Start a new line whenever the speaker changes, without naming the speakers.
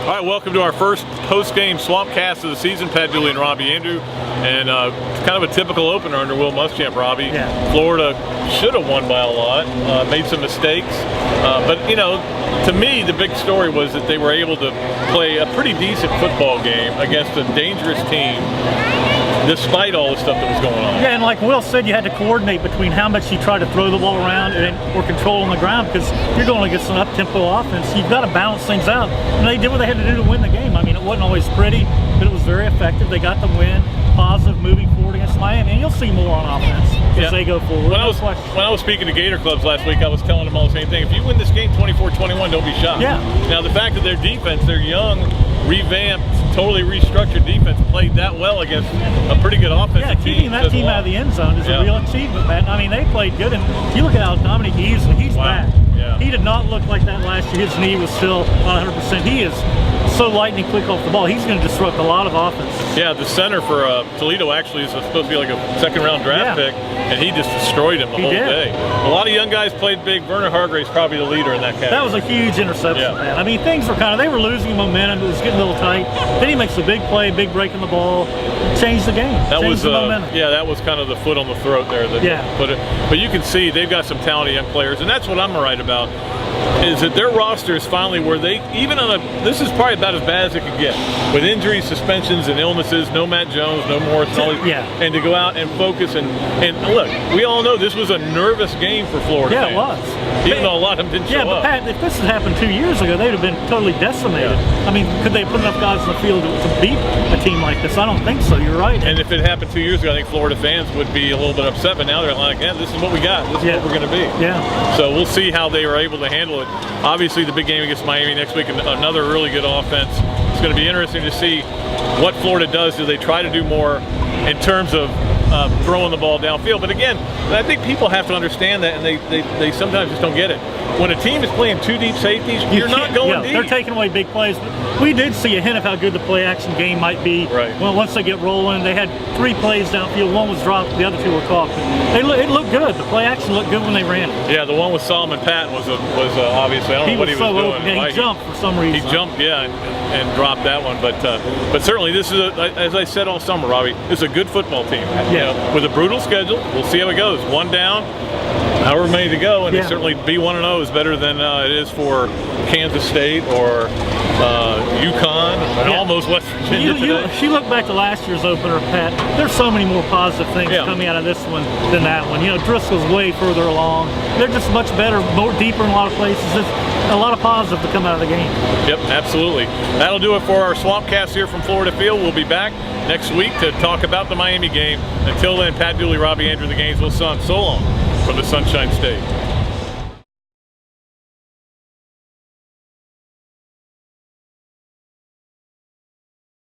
All right, welcome to our first post-game Swampcast of the season. Pat Dooley and Robbie Andrew, and kind of a typical opener under Will Muschamp. Robbie,
yeah.
Florida should have won by a lot, made some mistakes, but you know, to me, the big story was that they were able to play a pretty decent football game against a dangerous team, despite all the stuff that was going on.
Yeah, and like Will said, you had to coordinate between how much you try to throw the ball around or control on the ground, because you're going against an up-tempo offense. You've got to balance things out. And they did what they had to do to win the game. I mean, it wasn't always pretty, but it was very effective. They got the win, positive, moving forward against Miami, and you'll see more on offense as they go forward.
When I was speaking to Gator clubs last week, I was telling them all the same thing. If you win this game 24-21, don't be shocked.
Yeah.
Now, the fact that their defense, their young, revamped, totally restructured defense played that well against a pretty good offensive team.
Keeping that team out of the end zone is a real achievement, man. I mean, they played good, and if you look at how Dominic Easley, he's back.
Yeah.
He did not look like that last year. His knee was still 100%. He is so lightning quick off the ball. He's going to disrupt a lot of offense.
Yeah, the center for Toledo actually is supposed to be like a second-round draft pick, and he just destroyed him the whole day. A lot of young guys played big. Werner Hargrave's probably the leader in that category.
That was a huge interception, man. I mean, things were they were losing momentum. It was getting a little tight. Then he makes a big play, big break in the ball, changed the game.
That was
the momentum.
Yeah, that was kind of the foot on the throat there. Put it. But you can see they've got some talented young players, and that's what I'm right about. Is that their roster is finally where they, even on this is probably about as bad as it could get, with injuries, suspensions, and illnesses. No Matt Jones, no Morris, and to go out and focus and look, we all know this was a nervous game for Florida.
Yeah,
fans.
it was.
Even though a lot of them didn't show up.
Yeah, but Pat, if this had happened 2 years ago, they'd have been totally decimated. I mean, could they put enough guys in the field to beat a team like this? I don't think so. You're right.
And if it happened 2 years ago, I think Florida fans would be a little bit upset. But now they're like, yeah, this is what we got. This is what we're going to be.
Yeah.
So we'll see how they were able to handle it. Obviously, the big game against Miami next week, and another really good offense. It's going to be interesting to see what Florida does. Do they try to do more in terms of throwing the ball downfield? But again, I think people have to understand that, and they sometimes just don't get it. When a team is playing two deep safeties, you're not going deep.
They're taking away big plays. But we did see a hint of how good the play-action game might be.
Right.
Well, once they get rolling, they had 3 plays downfield. One was dropped, the other 2 were caught. It looked good. The play-action looked good when they ran it.
Yeah, the one with Solomon Patton was obviously, I don't know what he was doing.
Open. Yeah, he jumped for some reason.
He jumped, and dropped that one. But certainly this is, as I said all summer, Robbie, this is a good football team.
Yeah.
You know, with a brutal schedule, we'll see how it goes. One down, however many to go, and certainly be 1-0 is better than it is for Kansas State or UConn and almost West Virginia today.
You look back to last year's opener, Pat. There's so many more positive things coming out of this one than that one. You know, Driscoll's way further along. They're just much better, more deeper in a lot of places. It's a lot of positive to come out of the game.
Yep, absolutely. That'll do it for our Swampcast here from Florida Field. We'll be back next week to talk about the Miami game. Until then, Pat Dooley, Robbie Andrew, the Gainesville Sun. So long from the Sunshine State.